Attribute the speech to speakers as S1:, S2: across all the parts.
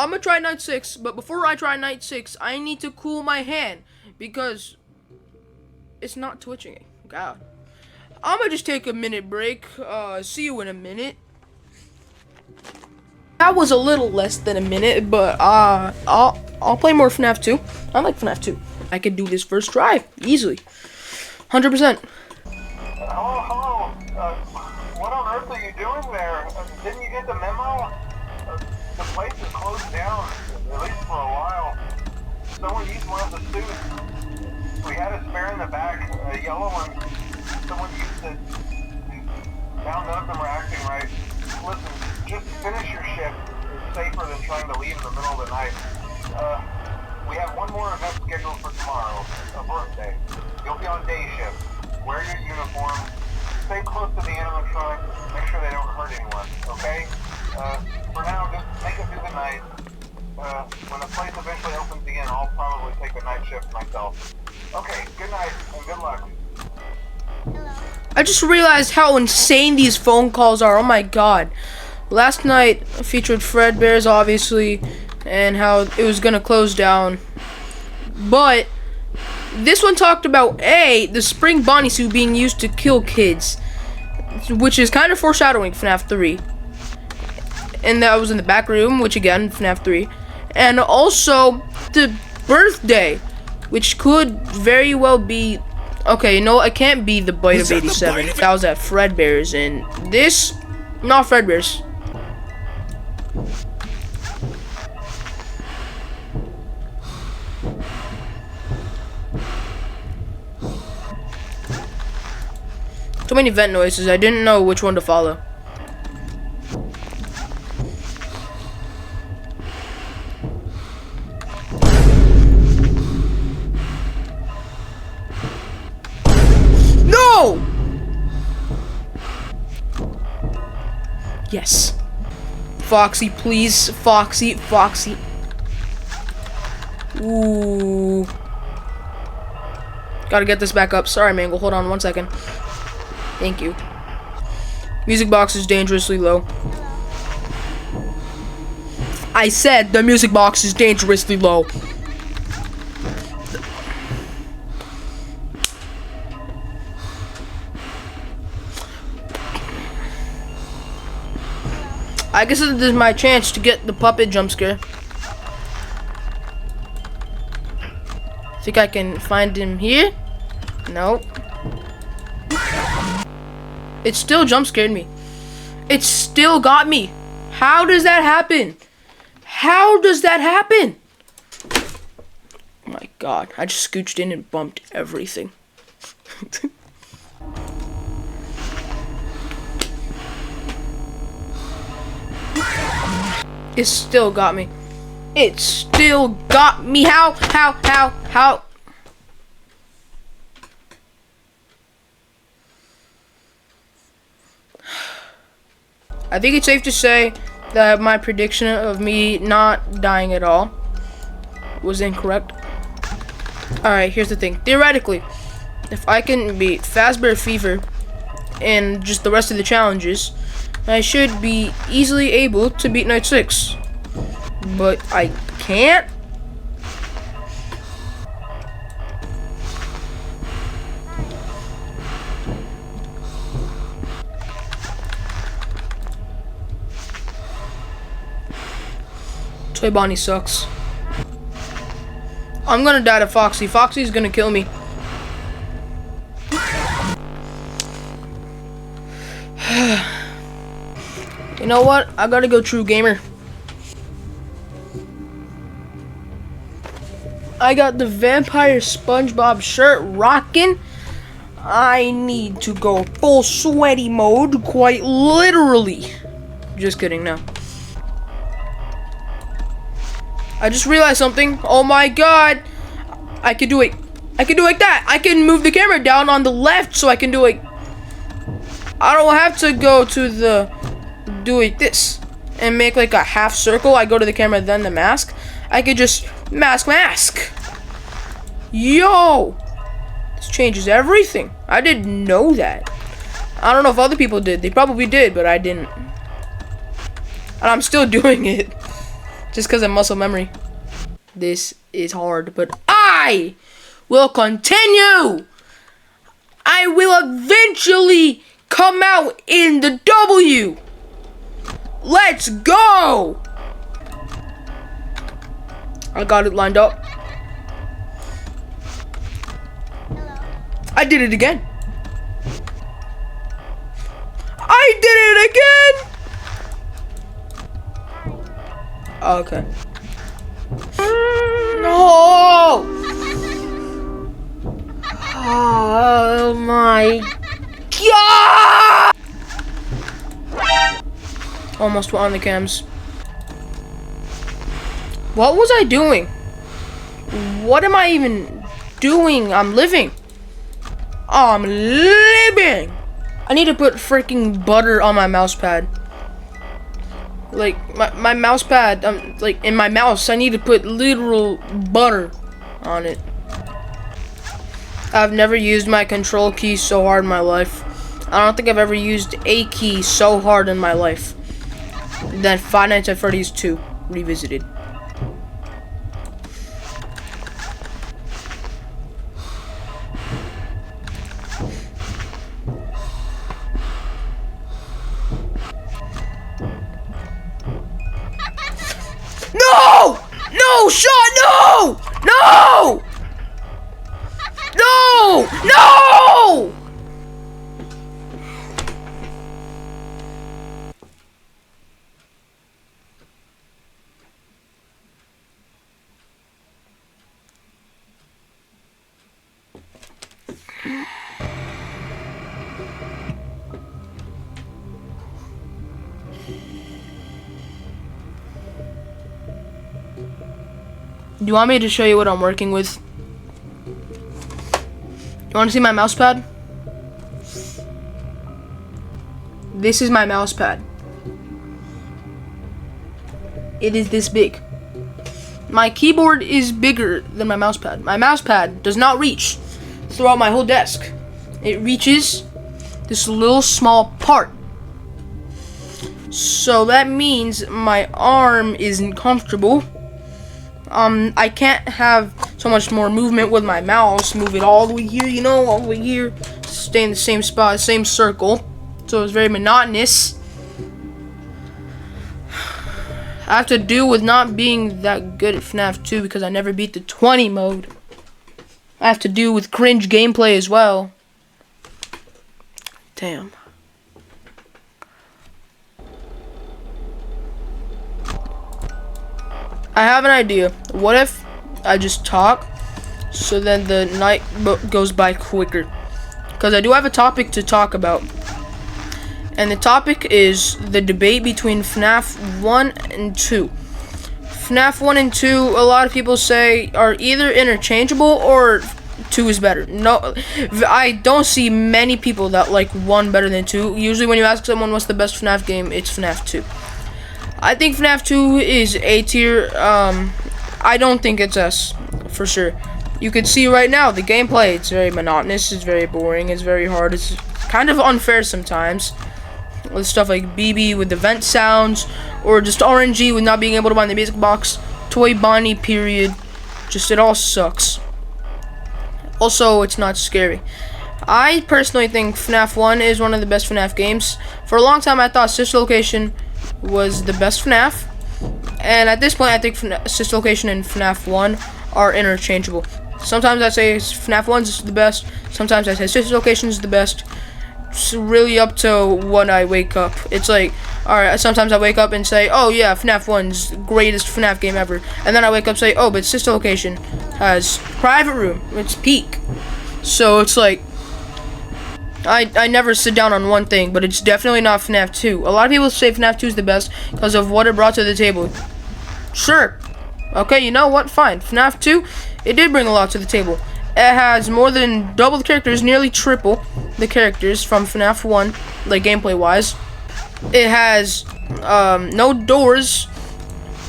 S1: I'm gonna try night 6, but before I try night 6, I need to cool my hand because it's not twitching. God. I'm gonna just take a minute break. See you in a minute. That was a little less than a minute, but I'll play more FNAF 2. I like FNAF 2. I could do this first try easily, 100%.
S2: Hello. What on earth are you doing there? Didn't you get the memo? The place is closed down, at least for a while. Someone used one of the suits. We had a spare in the back, a yellow one. Someone used it. Now none of them are acting right. Listen, just finish your shift. It's safer than trying to leave in the middle of the night. We have one more event scheduled for tomorrow, a birthday. You'll be on day shift. Wear your uniform. Stay close to the animatronic. Make sure they don't hurt anyone, okay? For now, just make it through the night. When the place eventually opens again, I'll probably take a night shift myself. Okay, good night and good luck.
S1: I just realized how insane these phone calls are. Oh my god. Last night featured Fred Bears, obviously, and how it was gonna close down. But this one talked about the spring Bonnie suit being used to kill kids, which is kind of foreshadowing FNAF 3. And that was in the back room, which again, FNAF 3. And also the birthday, which could very well be. Okay, no, it can't be the bite of 87. That was at Fredbear's, and this, not Fredbear's. Too many vent noises. I didn't know which one to follow. No! Yes. Foxy, please. Foxy. Ooh. Gotta get this back up. Sorry, Mangle. Hold on 1 second. Thank you. Music box is dangerously low. I said the music box is dangerously low. I guess this is my chance to get the puppet jump scare. Think I can find him here? Nope. It still jump scared me. It still got me. How does that happen? How does that happen? Oh my god. I just scooched in and bumped everything. It still got me. It still got me. How? I think it's safe to say that my prediction of me not dying at all was incorrect. Alright, here's the thing. Theoretically, if I can beat Fazbear Fever and just the rest of the challenges, I should be easily able to beat Night 6. But I can't. Toy Bonnie sucks. I'm gonna die to Foxy. Foxy's gonna kill me. You know what? I gotta go true gamer. I got the Vampire SpongeBob shirt rocking. I need to go full sweaty mode, quite literally. Just kidding, no. I just realized something. Oh my god. I can do it. I can do it like that. I can move the camera down on the left so I can do it. I don't have to go to the do it this and make like a half circle. I go to the camera then the mask. I could just mask. Yo. This changes everything. I didn't know that. I don't know if other people did. They probably did, but I didn't. And I'm still doing it. Just because of muscle memory. This is hard, but I will continue. I will eventually come out in the W. Let's go. I got it lined up. I did it again. I did it again. Okay. No! Oh my God! Almost on the cams. What was I doing? What am I even doing? I'm living. I'm living. I need to put freaking butter on my mouse pad. Like my mouse pad, like in my mouse, I need to put literal butter on it. I've never used my control key so hard in my life. I don't think I've ever used a key so hard in my life. Then Five Nights at Freddy's 2 Revisited. No! No! Shot! No! No! No! No! Do you want me to show you what I'm working with? You want to see my mouse pad? This is my mouse pad. It is this big. My keyboard is bigger than my mouse pad. My mouse pad does not reach throughout my whole desk. It reaches this little small part. So that means my arm isn't comfortable. I can't have so much more movement with my mouse. Move it all the way here, you know, all the way here. Stay in the same spot, same circle. So it's very monotonous. I have to deal with not being that good at FNAF 2 because I never beat the 20 mode. I have to deal with cringe gameplay as well. Damn. I have an idea. What if I just talk so then the night goes by quicker? Because I do have a topic to talk about. And the topic is the debate between FNAF 1 and 2. FNAF 1 and 2, a lot of people say, are either interchangeable or 2 is better. No, I don't see many people that like 1 better than 2. Usually when you ask someone what's the best FNAF game, it's FNAF 2. I think FNAF 2 is A tier. I don't think it's S, for sure. You can see right now, the gameplay, it's very monotonous, it's very boring, it's very hard, it's kind of unfair sometimes. With stuff like BB with the vent sounds, or just RNG with not being able to buy the music box, Toy Bonnie period, just it all sucks. Also, it's not scary. I personally think FNAF 1 is one of the best FNAF games. For a long time I thought Sister Location was the best FNAF, and at this point I think Sister Location and FNAF 1 are interchangeable. Sometimes I say FNAF 1 is the best, sometimes I say Sister Location is the best. It's really up to when I wake up. It's like, alright, sometimes I wake up and say, oh yeah, FNAF 1's the greatest FNAF game ever, and then I wake up and say, oh, but Sister Location has Private Room, it's peak. So it's like, I never sit down on one thing, but it's definitely not FNAF 2. A lot of people say FNAF 2 is the best because of what it brought to the table. Sure. Okay, you know what? Fine. FNAF 2, it did bring a lot to the table. It has more than double the characters, nearly triple the characters from FNAF 1, like gameplay-wise. It has no doors,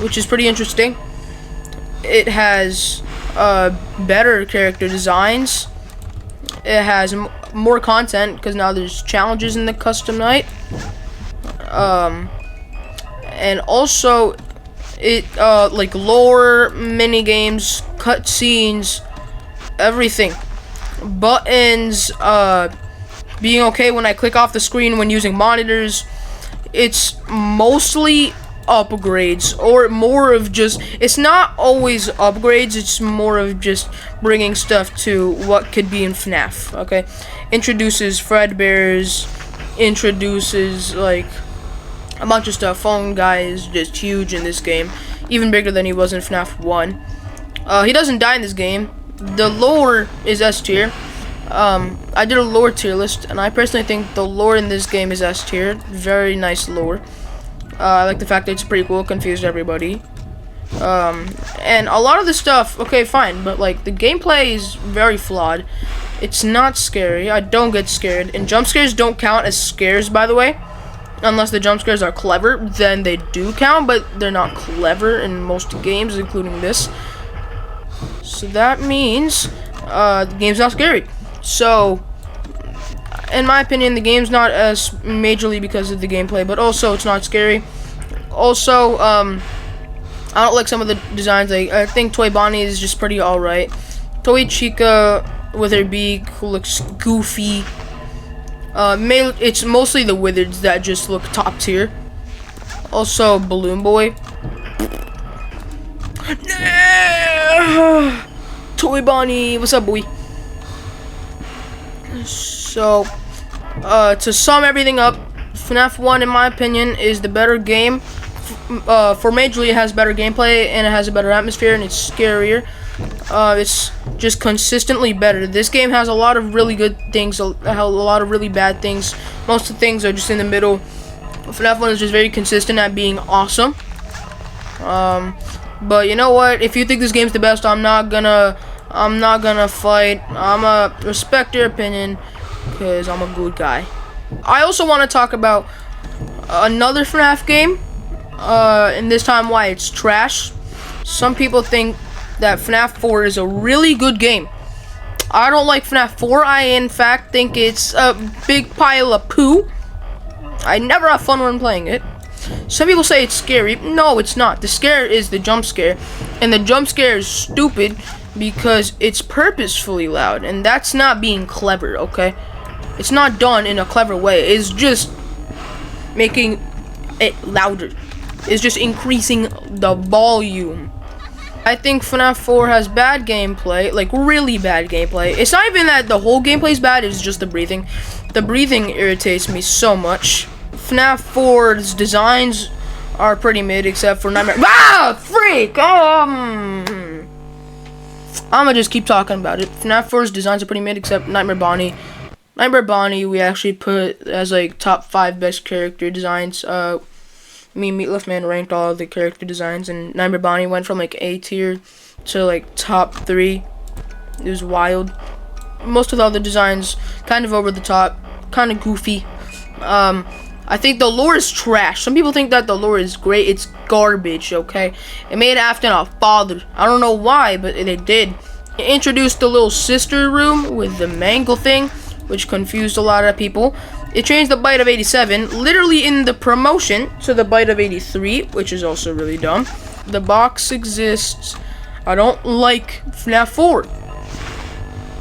S1: which is pretty interesting. It has better character designs. It has more content because now there's challenges in the custom night, and also like lore, mini games, cutscenes, everything. Buttons, being okay when I click off the screen when using monitors. It's mostly upgrades, or more of just, it's not always upgrades, it's more of just bringing stuff to what could be in FNAF, okay? Introduces Fredbears, introduces like a bunch of stuff. Phone guy is just huge in this game, even bigger than he was in FNAF 1. He doesn't die in this game. The lore is S tier. I did a lore tier list, and I personally think the lore in this game is S tier. Very nice lore. I like the fact that it's pretty cool, confused everybody. And a lot of the stuff, okay, fine, but like the gameplay is very flawed. It's not scary. I don't get scared, and jump scares don't count as scares, by the way. Unless the jump scares are clever, then they do count, but they're not clever in most games, including this. So that means the game's not scary. So, in my opinion, the game's not as majorly because of the gameplay, but also it's not scary. Also, I don't like some of the designs. Like, I think Toy Bonnie is just pretty alright. Toy Chica with her beak looks goofy. It's mostly the wizards that just look top tier. Also, Balloon Boy. Toy Bonnie, what's up, boy? So, to sum everything up, FNAF 1, in my opinion, is the better game. For majorly, it has better gameplay, and it has a better atmosphere, and it's scarier. It's just consistently better. This game has a lot of really good things, a lot of really bad things. Most of the things are just in the middle. FNAF 1 is just very consistent at being awesome. But you know what? If you think this game's the best, I'm not gonna fight. I'ma respect your opinion, because I'm a good guy. I also want to talk about another FNAF game, and this time why it's trash. Some people think that FNAF 4 is a really good game. I don't like FNAF 4. I, in fact, think it's a big pile of poo. I never have fun when playing it. Some people say it's scary. No, it's not. The scare is the jump scare, and the jump scare is stupid because it's purposefully loud, and that's not being clever, okay? It's not done in a clever way. It's just making it louder. It's just increasing the volume. I think FNAF 4 has bad gameplay, like really bad gameplay. It's not even that the whole gameplay is bad, it's just the breathing. The breathing irritates me so much. FNAF 4's designs are pretty mid, except for Nightmare. Ah, freak! I'ma just keep talking about it. FNAF 4's designs are pretty mid, except Nightmare Bonnie. Nightmare Bonnie, we actually put as like top 5 best character designs. Me and Meatloaf Man ranked all of the character designs, and Nightmare Bonnie went from like A tier to like top 3. It was wild. Most of the other designs kind of over the top, kind of goofy. I think the lore is trash. Some people think that the lore is great. It's garbage, okay? It made after a father. I don't know why, but they did. It introduced the little sister room with the mangle thing, which confused a lot of people. It changed the bite of 87, literally in the promotion, to the bite of 83, which is also really dumb. The box exists. I don't like FNAF 4.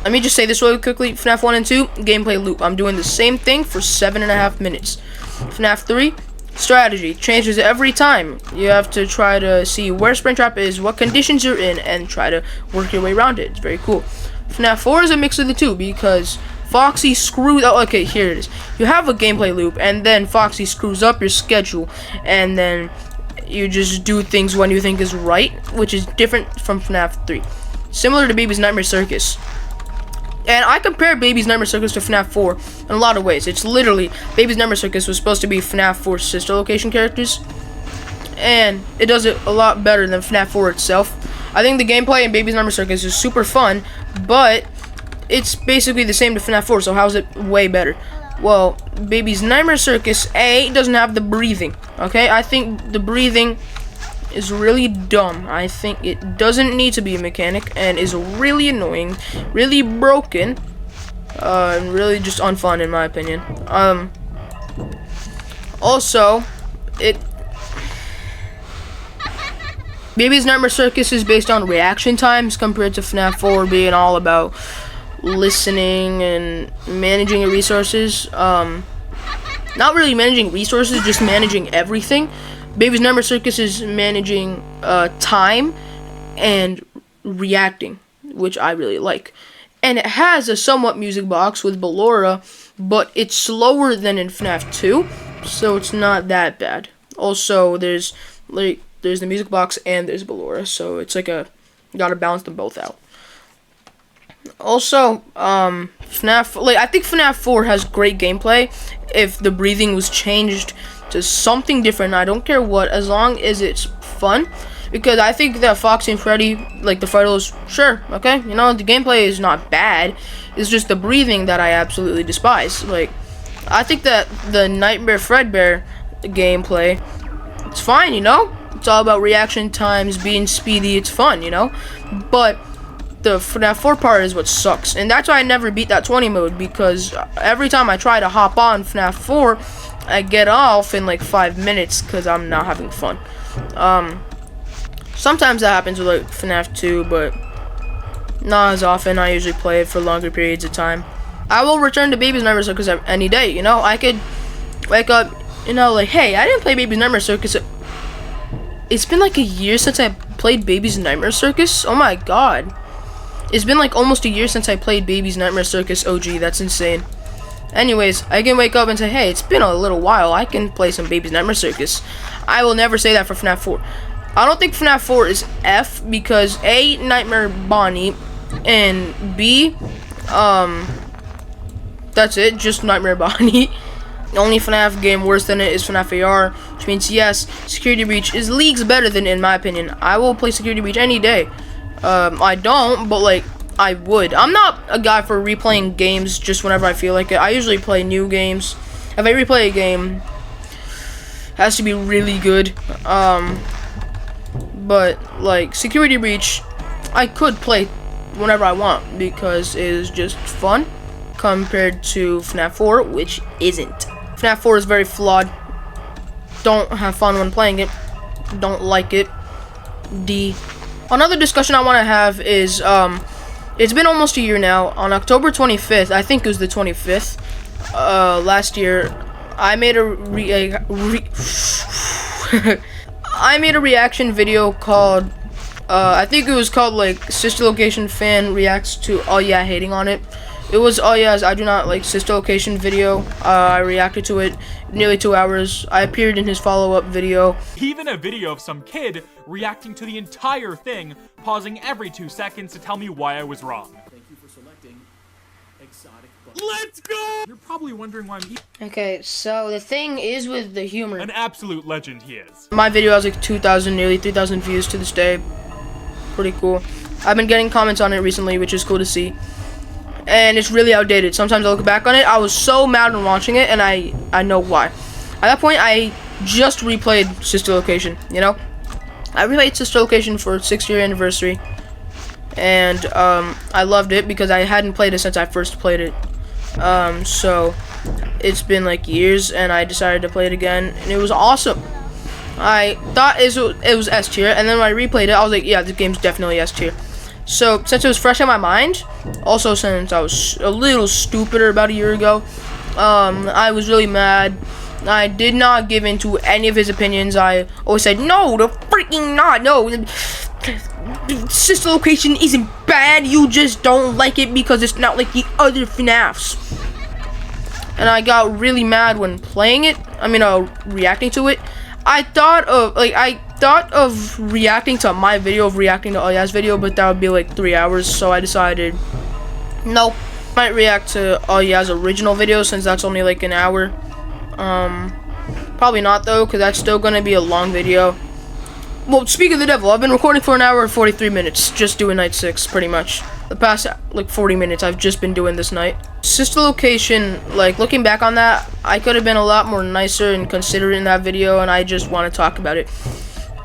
S1: Let me just say this really quickly. FNAF 1 and 2, gameplay loop. I'm doing the same thing for 7.5 minutes. FNAF 3, strategy. Changes every time. You have to try to see where Springtrap is, what conditions you're in, and try to work your way around it. It's very cool. FNAF 4 is a mix of the two, because Foxy screwed up. Okay, here it is. You have a gameplay loop, and then Foxy screws up your schedule, and then you just do things when you think is right, which is different from FNAF 3. Similar to Baby's Nightmare Circus. And I compare Baby's Nightmare Circus to FNAF 4 in a lot of ways. It's literally, Baby's Nightmare Circus was supposed to be FNAF 4's sister location characters, and it does it a lot better than FNAF 4 itself. I think the gameplay in Baby's Nightmare Circus is super fun, but it's basically the same to FNAF 4, so how's it way better? Well, Baby's Nightmare Circus, A, doesn't have the breathing, okay? I think the breathing is really dumb. I think it doesn't need to be a mechanic, and is really annoying, really broken, and really just unfun in my opinion. Also, Baby's Nightmare Circus is based on reaction times compared to FNAF 4 being all about listening and managing your resources. Not really managing resources, just managing everything. Baby's Nightmare Circus is managing time and reacting, which I really like. And it has a somewhat music box with Ballora, but it's slower than in FNAF 2, so it's not that bad. Also, there's the music box and there's Ballora, so it's like you gotta balance them both out. Also, FNAF, I think FNAF 4 has great gameplay if the breathing was changed to something different. I don't care what, as long as it's fun. Because I think that Foxy and Freddy, the Freddles, sure, okay, the gameplay is not bad. It's just the breathing that I absolutely despise. I think that the Nightmare Fredbear gameplay, it's fine, It's all about reaction times, being speedy, it's fun, But the FNAF 4 part is what sucks. And that's why I never beat that 20 mode, because every time I try to hop on FNAF 4, I get off in 5 minutes because I'm not having fun. Sometimes that happens with FNAF 2, but not as often. I usually play it for longer periods of time. I will return to Baby's Nightmare Circus any day, I could wake up, hey, I didn't play Baby's Nightmare Circus. It's been a year since I played Baby's Nightmare Circus. Oh my god. It's been almost a year since I played Baby's Nightmare Circus OG. That's insane. Anyways, I can wake up and say, hey, it's been a little while. I can play some Baby's Nightmare Circus. I will never say that for FNAF 4. I don't think FNAF 4 is F because A, Nightmare Bonnie, and B, that's it, just Nightmare Bonnie. The only FNAF game worse than it is FNAF AR, which means yes, Security Breach is leagues better than it, in my opinion. I will play Security Breach any day. I don't, but I would. I'm not a guy for replaying games just whenever I feel like it. I usually play new games. If I replay a game, it has to be really good. But Security Breach, I could play whenever I want because it is just fun compared to FNAF 4, which isn't. FNAF 4 is very flawed. Don't have fun when playing it. Don't like it. D. Another discussion I want to have is, it's been almost a year now. On October 25th, I think it was the 25th, last year, I made I made a reaction video called, I think it was called Sister Location Fan Reacts to Oh Yeah Hating on It. It was Oh Yeah's I Do Not Like Sister Location video. I reacted to it nearly 2 hours. I appeared in his follow-up video.
S3: Even a video of some kid reacting to the entire thing, pausing every 2 seconds to tell me why I was wrong.
S4: Thank you for selecting exotic.
S3: Let's go! You're probably wondering why I'm
S1: Okay, so the thing is with the humor.
S3: an absolute legend he is.
S1: My video has 2,000, nearly 3,000 views to this day. Pretty cool. I've been getting comments on it recently, which is cool to see. And it's really outdated. Sometimes I look back on it, I was so mad when watching it, and I know why. At that point, I just replayed Sister Location, I replayed Sister Location for its 6-year anniversary. And I loved it because I hadn't played it since I first played it. So it's been years, and I decided to play it again, and it was awesome. I thought it was S tier, and then when I replayed it, I was like, yeah, this game's definitely S tier. So since it was fresh in my mind, also since I was a little stupider about a year ago, I was really mad. I did not give in to any of his opinions. I always said, no, the freaking not, no. Sister Location isn't bad, you just don't like it because it's not like the other FNAFs. And I got really mad when playing it, reacting to it. I thought of reacting to my video of reacting to Aya's video, but that would be 3 hours, so I decided, nope. Might react to Aya's original video since that's only an hour. Probably not though, because that's still gonna be a long video. Well, speak of the devil, I've been recording for an hour and 43 minutes, just doing night 6, pretty much. The past, 40 minutes I've just been doing this night. Sister Location, looking back on that, I could have been a lot more nicer and considerate in that video, and I just want to talk about it.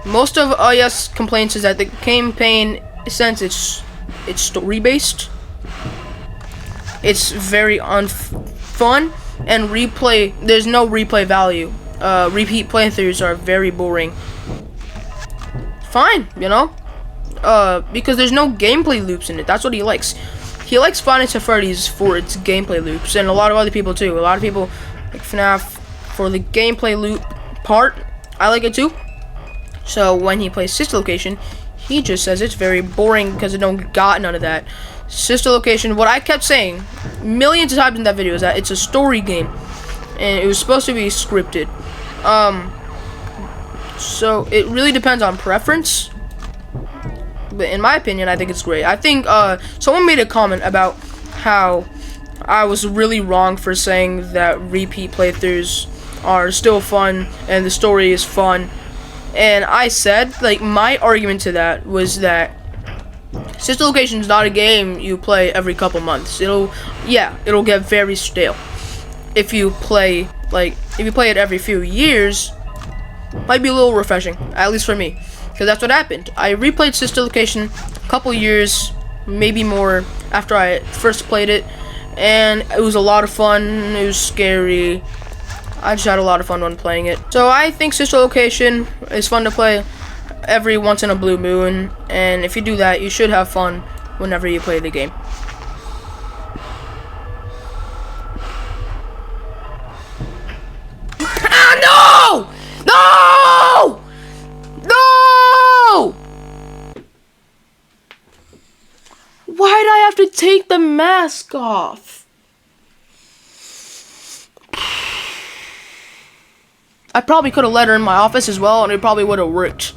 S1: Most of Aya's complaints is that the campaign, since it's story-based, it's very unfun, and there's no replay value. Repeat playthroughs are very boring. fine, you know? Because there's no gameplay loops in it. That's what he likes. He likes Five Nights at Freddy's for its gameplay loops, and a lot of other people too. A lot of people like FNAF for the gameplay loop part. I like it too. So when he plays Sister Location, he just says it's very boring because it don't got none of that. Sister Location, what I kept saying millions of times in that video is that it's a story game, and it was supposed to be scripted. So it really depends on preference. But in my opinion, I think it's great. I think someone made a comment about how I was really wrong for saying that repeat playthroughs are still fun and the story is fun. And I said, like, my argument to that was that Sister Location is not a game you play every couple months. It'll get very stale. If you play it every few years, might be a little refreshing, at least for me. Because that's what happened. I replayed Sister Location a couple years, maybe more, after I first played it. And it was a lot of fun. It was scary. I just had a lot of fun when playing it. So I think Sister Location is fun to play every once in a blue moon. And if you do that, you should have fun whenever you play the game. Ah, no! No! No! Why'd I have to take the mask off? I probably could have let her in my office as well, and it probably would have worked.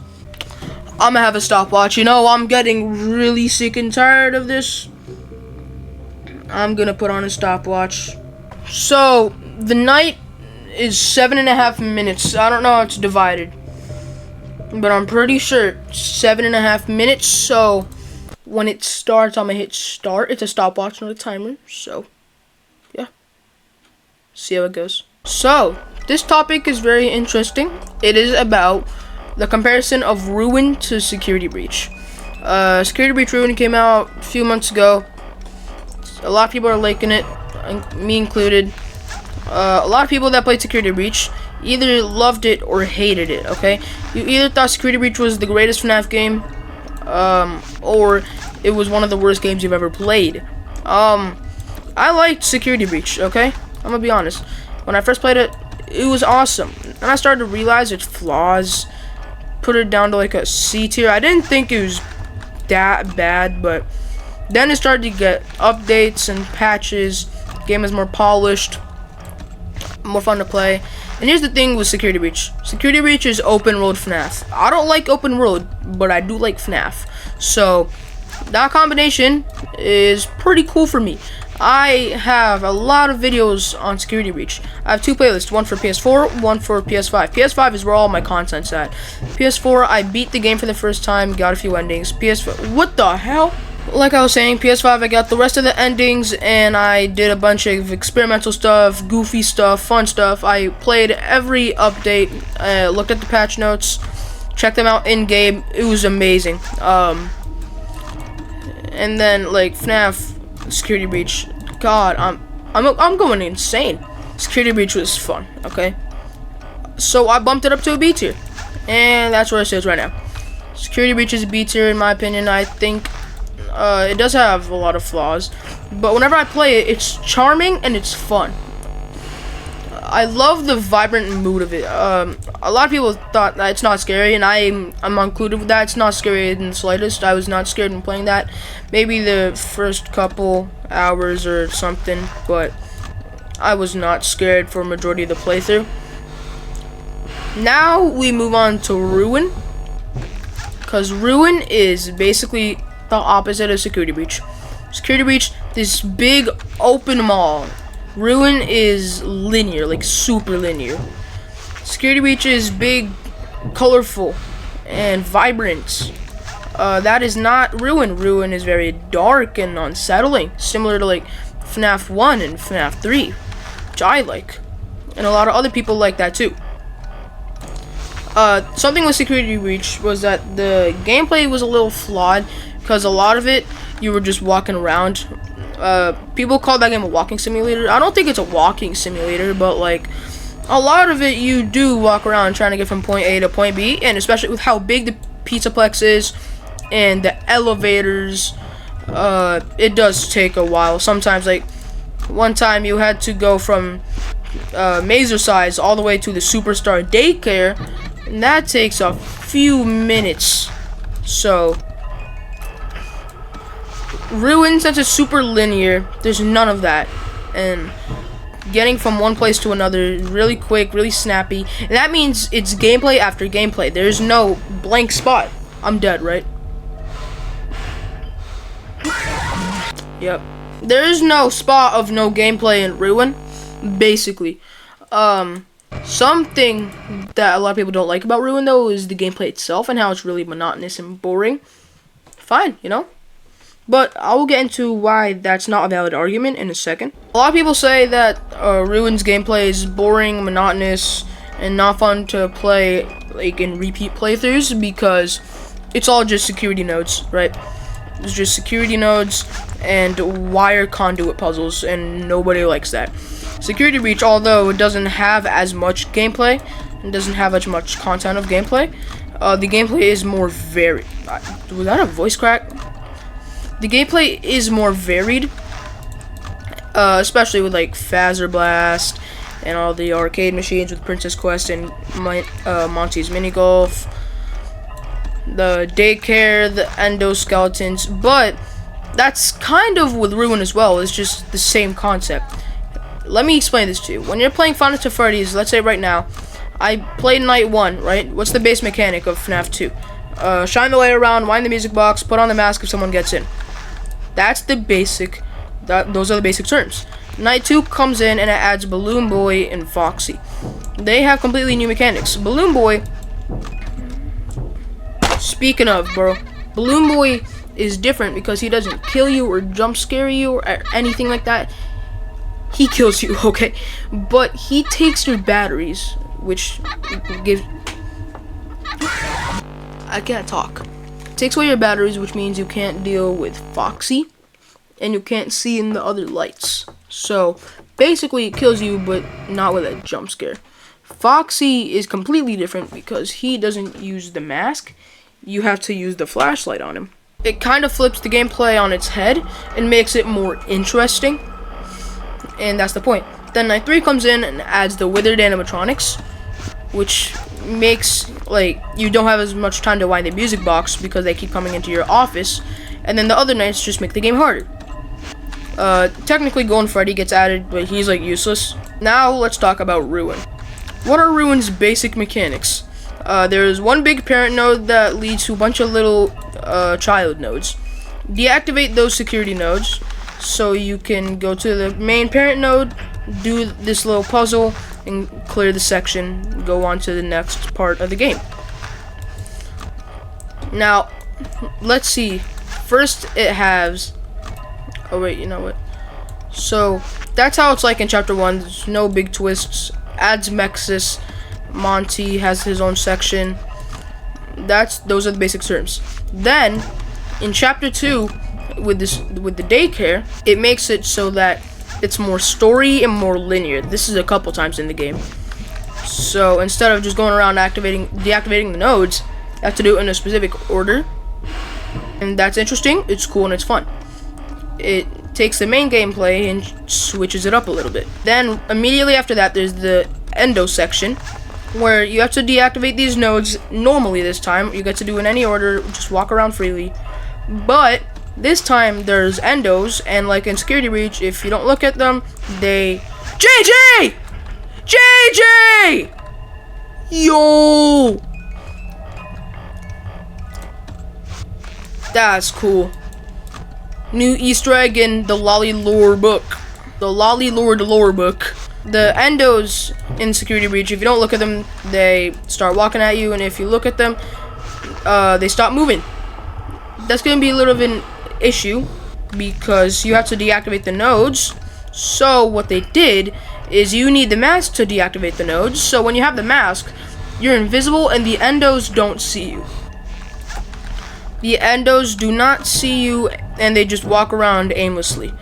S1: I'm gonna have a stopwatch. You know, I'm getting really sick and tired of this. I'm gonna put on a stopwatch. So, the night is 7.5 minutes. I don't know how it's divided, but I'm pretty sure it's 7.5 minutes. So when it starts, I'm gonna hit start. It's a stopwatch, not a timer. So yeah, see how it goes. So this topic is very interesting. It is about the comparison of Ruin to Security Breach. Security Breach Ruin came out a few months ago. A lot of people are liking it, me included. A lot of people that played Security Breach either loved it or hated it, okay? You either thought Security Breach was the greatest FNAF game, or it was one of the worst games you've ever played. I liked Security Breach, okay? I'm gonna be honest. When I first played it, it was awesome. And I started to realize its flaws, put it down to like a C tier. I didn't think it was that bad, but then it started to get updates and patches. The game is more polished, more fun to play. And here's the thing with Security Breach. Security Breach is open world FNAF. I don't like open world, but I do like FNAF. So that combination is pretty cool for me. I have a lot of videos on Security Breach. I have two playlists, one for PS4, one for PS5. PS5 is where all my content's at. PS4, I beat the game for the first time, got a few endings. PS5, what the hell? Like I was saying, PS5, I got the rest of the endings, and I did a bunch of experimental stuff, goofy stuff, fun stuff. I played every update, looked at the patch notes, checked them out in-game. It was amazing. And then, like, FNAF, Security Breach, God, I'm going insane. Security Breach was fun, okay? So I bumped it up to a B tier, and that's where it sits right now. Security Breach is a B tier, in my opinion. I think it does have a lot of flaws, but whenever I play it, it's charming and it's fun. I love the vibrant mood of it. A lot of people thought that it's not scary, and I'm included with that. It's not scary in the slightest. I was not scared when playing that. Maybe the first couple hours or something, but I was not scared for a majority of the playthrough. Now we move on to Ruin, because Ruin is basically the opposite of Security Breach. Security Breach, this big open mall. Ruin is linear, like super linear. Security Breach is big, colorful, and vibrant. That is not Ruin. Ruin is very dark and unsettling, similar to like FNAF 1 and FNAF 3, which I like. And a lot of other people like that too. Something with Security Breach was that the gameplay was a little flawed, because a lot of it, you were just walking around. People call that game a walking simulator. I don't think it's a walking simulator, but like a lot of it, you do walk around trying to get from point A to point B, and especially with how big the pizzaplexes and the elevators. It does take a while. Sometimes, like one time, you had to go from Mazer size all the way to the Superstar Daycare, and that takes a few minutes. So, Ruin, since it's super linear, there's none of that, and getting from one place to another really quick, really snappy, and that means it's gameplay after gameplay. There's no blank spot. I'm dead, right? Yep. There is no spot of no gameplay in Ruin, basically. Something that a lot of people don't like about Ruin, though, is the gameplay itself and how it's really monotonous and boring. Fine, you know? But I will get into why that's not a valid argument in a second. A lot of people say that Ruin's gameplay is boring, monotonous, and not fun to play like in repeat playthroughs because it's all just security nodes, right? It's just security nodes and wire conduit puzzles, and nobody likes that. Security Breach, although it doesn't have as much gameplay, and doesn't have as much content of gameplay, the gameplay is more varied. Was that a voice crack? The gameplay is more varied, especially with like Phaser Blast and all the arcade machines with Princess Quest and Monty's Mini Golf, the daycare, the endoskeletons, but that's kind of with Ruin as well. It's just the same concept. Let me explain this to you. When you're playing Final Fantasy Freddy's, let's say right now, I played Night 1, right? What's the base mechanic of FNAF 2? Shine the light around, wind the music box, put on the mask if someone gets in. That's the basic, those are the basic terms. Night 2 comes in and it adds Balloon Boy and Foxy. They have completely new mechanics. Balloon Boy, speaking of, bro, Balloon Boy is different because he doesn't kill you or jump scare you or anything like that. He kills you, okay? But he takes your batteries, which gives... I can't talk. Takes away your batteries, which means you can't deal with Foxy, and you can't see in the other lights. So, basically it kills you, but not with a jump scare. Foxy is completely different because he doesn't use the mask. You have to use the flashlight on him. It kind of flips the gameplay on its head and makes it more interesting. And that's the point. Then Night 3 comes in and adds the withered animatronics, which makes, like, you don't have as much time to wind the music box because they keep coming into your office. And then the other nights just make the game harder. Technically Golden Freddy gets added, but he's like useless. Now let's talk about Ruin. What are Ruin's basic mechanics? There's one big parent node that leads to a bunch of little child nodes. Deactivate those security nodes so you can go to the main parent node, do this little puzzle, and clear the section, go on to the next part of the game. Now, let's see. First, it has... Oh, wait, you know what? So, that's how it's like in Chapter 1. There's no big twists. Adds Mexis. Monty has his own section. Those are the basic terms. Then, in Chapter 2, with the daycare, it makes it so that it's more story and more linear. This is a couple times in the game. So instead of just going around deactivating the nodes, you have to do it in a specific order. And that's interesting, it's cool, and it's fun. It takes the main gameplay and switches it up a little bit. Then immediately after that, there's the endo section, where you have to deactivate these nodes normally this time. You get to do it in any order, just walk around freely. But this time there's endos, and like in Security Breach, if you don't look at them, they... JJ! JJ! Yo! That's cool. New Easter egg in the Lolly Lore book. The Lolly Lord lore book. The endos in Security Breach, if you don't look at them, they start walking at you, and if you look at them, they stop moving. That's going to be a little bit of an issue because you have to deactivate the nodes. So what they did is you need the mask to deactivate the nodes. So when you have the mask, you're invisible and the endos don't see you. The endos do not see you and they just walk around aimlessly.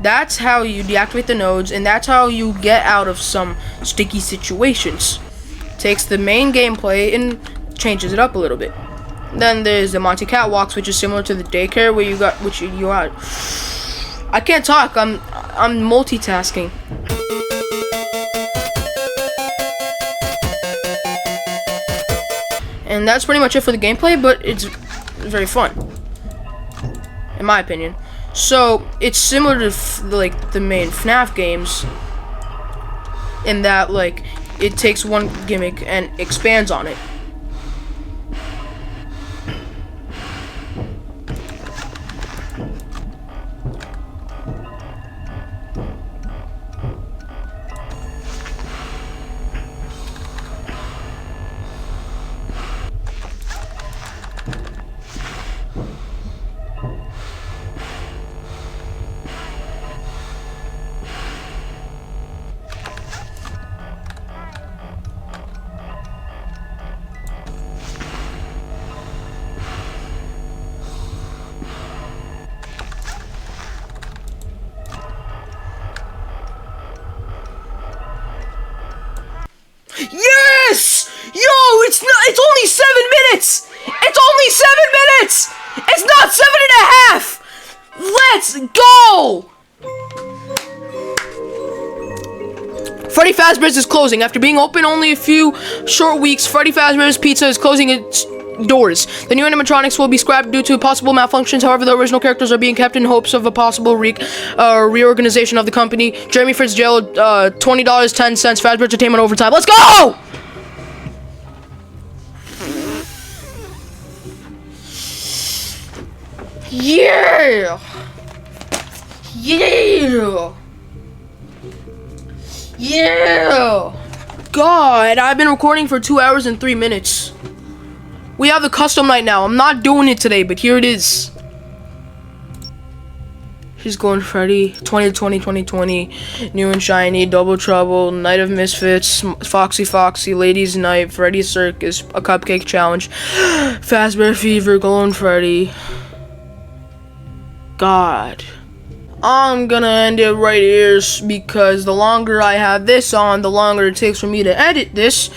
S1: That's how you deactivate the nodes, and that's how you get out of some sticky situations. Takes the main gameplay and changes it up a little bit. Then there's the Monty Catwalks, which is similar to the daycare where you got, I can't talk. I'm multitasking. And that's pretty much it for the gameplay, but it's very fun, in my opinion. So it's similar to like the main FNAF games, in that like it takes one gimmick and expands on it. Yes! Yo, it's only 7 minutes! It's only 7 minutes! It's not 7.5! Let's go! Freddy Fazbear's is closing. After being open only a few short weeks, Freddy Fazbear's Pizza is closing its doors. The new animatronics will be scrapped due to possible malfunctions. However, the original characters are being kept in hopes of a possible reorganization of the company. Jeremy Fitzgerald, $20.10, Fazbear Entertainment overtime. Let's go! Yeah! Yeah! Yeah! God, I've been recording for 2 hours and 3 minutes. We have the custom night now. I'm not doing it today, but here it is. She's going Freddy, 2020, New and Shiny, Double Trouble, Night of Misfits, Foxy, Ladies Night, Freddy Circus, a Cupcake Challenge, Fazbear Fever, Golden Freddy. God. I'm gonna end it right here because the longer I have this on, the longer it takes for me to edit this.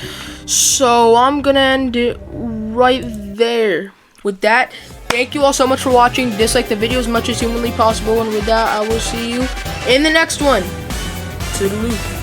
S1: So I'm gonna end it right there. With that, thank you all so much for watching. Dislike the video as much as humanly possible, and with that, I will see you in the next one. Toodaloo.